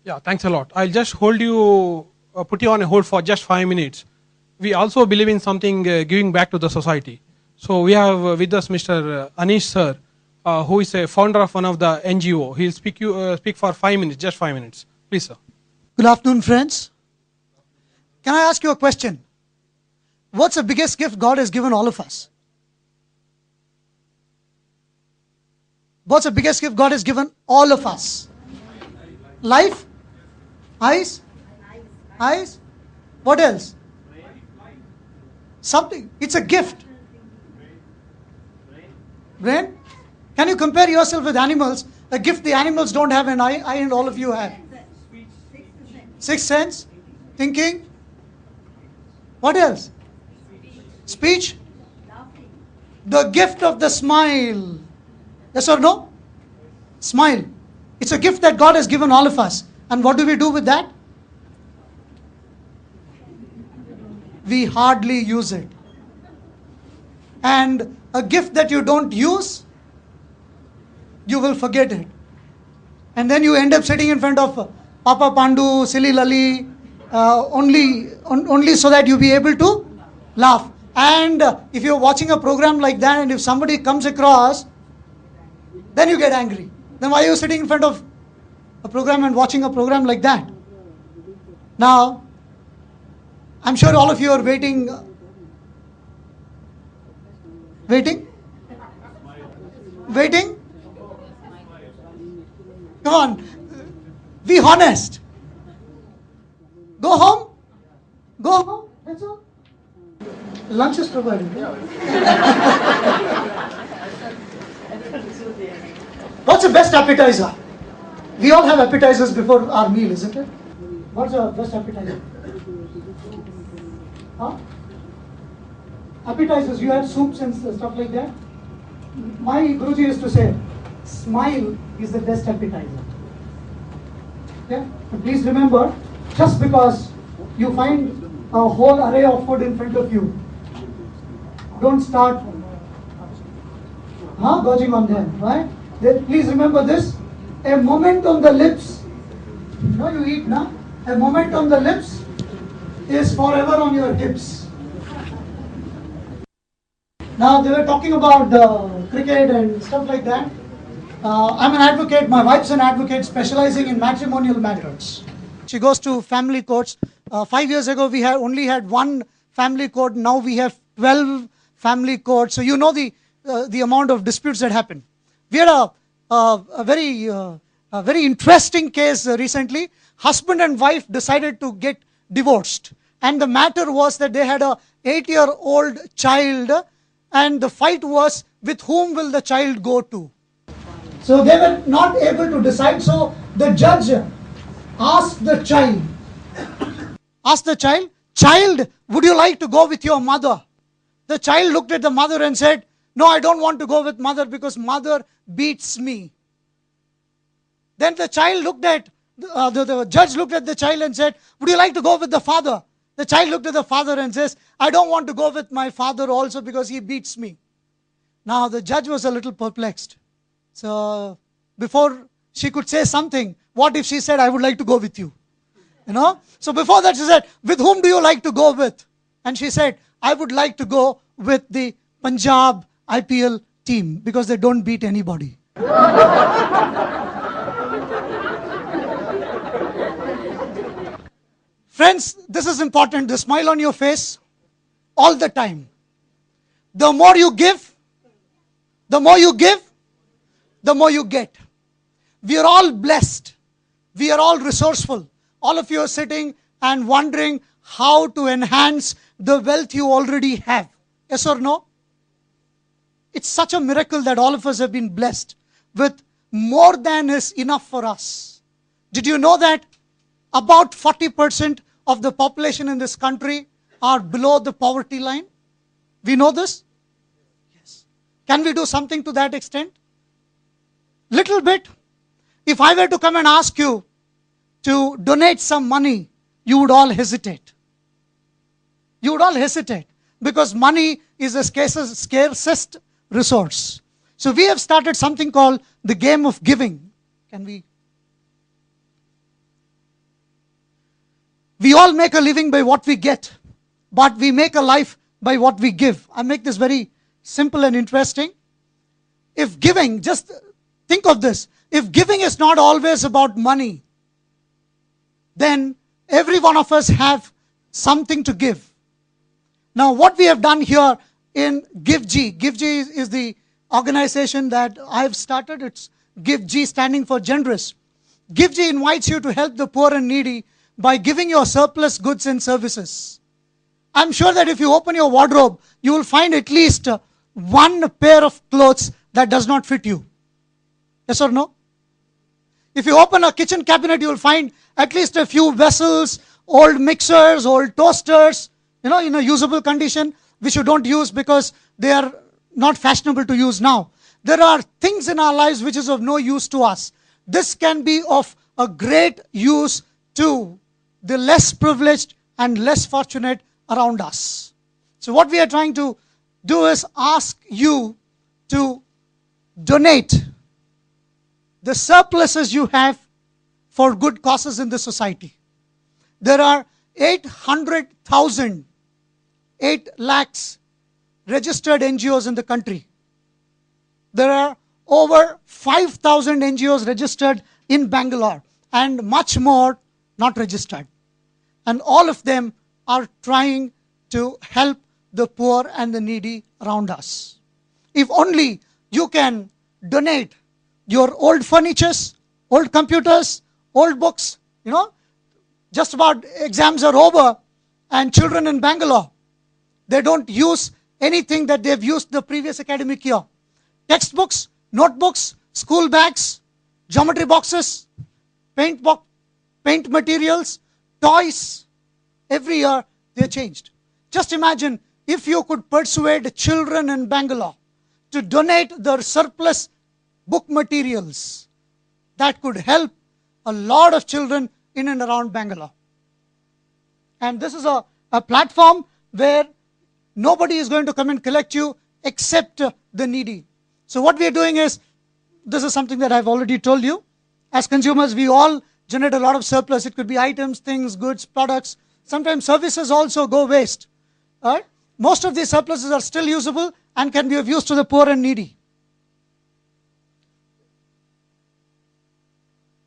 Yeah, thanks a lot. I'll just put you on a hold for just 5 minutes. We also believe in something giving back to the society. So we have with us Mr. Anish sir, who is a founder of one of the NGO. He'll speak for 5 minutes, just 5 minutes. Please, sir. Good afternoon, friends. Can I ask you a question? What's the biggest gift God has given all of us? What's the biggest gift God has given all of us? Life? Eyes? Eyes? What else? Something. It's a gift. Brain? Can you compare yourself with animals? A gift the animals don't have an eye and all of you have. Sixth sense? Thinking? What else? Speech? The gift of the smile. Yes or no? Smile. It's a gift that God has given all of us. And what do we do with that? We hardly use it. And a gift that you don't use, you will forget it. And then you end up sitting in front of Papa Pandu, Silly Lali, only so that you be able to laugh. And if you're watching a program like that and if somebody comes across, then you get angry. Then why are you sitting in front of a program and watching a program like that? Now, I'm sure all of you are waiting. Waiting? Waiting? Come on. Be honest. Go home. Go home. That's all. Lunch is provided. What's the best appetizer? We all have appetizers before our meal, isn't it? What's the best appetizer? Huh? Appetizers, you have soups and stuff like that. My Guruji used to say, smile is the best appetizer. Okay? And please remember, just because you find a whole array of food in front of you, don't start gorging on them, right? Please remember this, a moment on the lips, you eat, no? A moment on the lips is forever on your hips. Now they were talking about cricket and stuff like that. I'm an advocate, my wife's an advocate specializing in matrimonial matters. She goes to family courts. 5 years ago we only had one family court, now we have 12 family courts. So you know the amount of disputes that happen. We had a very interesting case recently. Husband and wife decided to get divorced. And the matter was that they had a 8-year-old child and the fight was with whom will the child go to. So they were not able to decide. So the judge asked the child, child, would you like to go with your mother? The child looked at the mother and said, no, I don't want to go with mother because mother beats me. Then the child looked at, the judge looked at the child and said, would you like to go with the father? The child looked at the father and says, I don't want to go with my father also because he beats me. Now the judge was a little perplexed. So before she could say something, what if she said, I would like to go with you? So before that she said, with whom do you like to go with? And she said, I would like to go with the Punjab IPL team because they don't beat anybody. Friends, this is important. The smile on your face all the time. The more you give, the more you get. We are all blessed. We are all resourceful. All of you are sitting and wondering how to enhance the wealth you already have. Yes or no? It's such a miracle that all of us have been blessed with more than is enough for us. Did you know that about 40% of the population in this country are below the poverty line? We know this? Yes. Can we do something to that extent? Little bit. If I were to come and ask you to donate some money, you would all hesitate. You would all hesitate because money is the scarcest resource. So we have started something called the game of giving. Can we? We all make a living by what we get, but we make a life by what we give. I make this very simple and interesting. If giving, just think of this, if giving is not always about money, then every one of us have something to give. Now, what we have done here in GiveG, GiveG is the organization that I have started. It's GiveG, standing for generous. GiveG invites you to help the poor and needy by giving your surplus goods and services. I'm sure that if you open your wardrobe, you will find at least one pair of clothes that does not fit you. Yes or no? If you open a kitchen cabinet, you will find at least a few vessels, old mixers, old toasters, in a usable condition, which you don't use because they are not fashionable to use now. There are things in our lives which is of no use to us. This can be of a great use to the less privileged and less fortunate around us. So what we are trying to do is ask you to donate the surpluses you have for good causes in the society. There are 800,000, 8 lakhs registered NGOs in the country. There are over 5,000 NGOs registered in Bangalore and much more not registered. And all of them are trying to help the poor and the needy around us. If only you can donate your old furnitures, old computers, old books, just about exams are over and children in Bangalore, they don't use anything that they've used the previous academic year. Textbooks, notebooks, school bags, geometry boxes, paint materials, toys, every year they're changed. Just imagine if you could persuade children in Bangalore to donate their surplus book materials. That could help a lot of children in and around Bangalore. And this is a platform where nobody is going to come and collect you except the needy. So what we are doing is, this is something that I've already told you. As consumers, we all generate a lot of surplus. It could be items, things, goods, products. Sometimes services also go waste. All right? Most of these surpluses are still usable and can be of use to the poor and needy.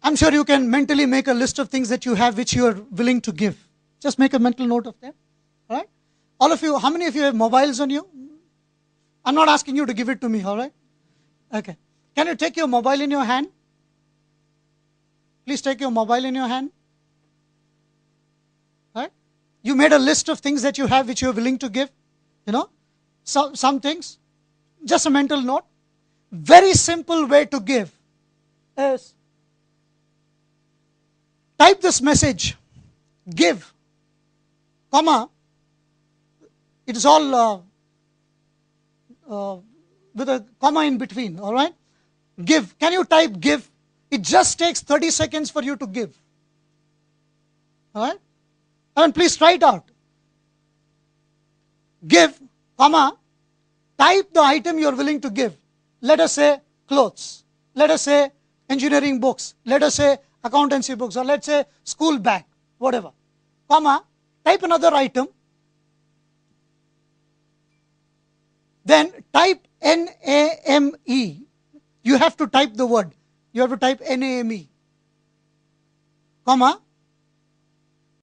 I'm sure you can mentally make a list of things that you have which you are willing to give. Just make a mental note of them. All right? All of you, how many of you have mobiles on you? I'm not asking you to give it to me, all right? Okay. Can you take your mobile in your hand? Please take your mobile in your hand. All right? You made a list of things that you have which you're willing to give. Some things. Just a mental note. Very simple way to give is type this message, give, comma, it is all with a comma in between, all right? Give. Can you type give? It just takes 30 seconds for you to give. All right? And please try it out. Give, comma, type the item you're willing to give. Let us say clothes. Let us say engineering books. Let us say accountancy books. Or let's say school bag, whatever. Comma, type another item. Then type NAME. You have to type the word. You have to type NAME. Comma,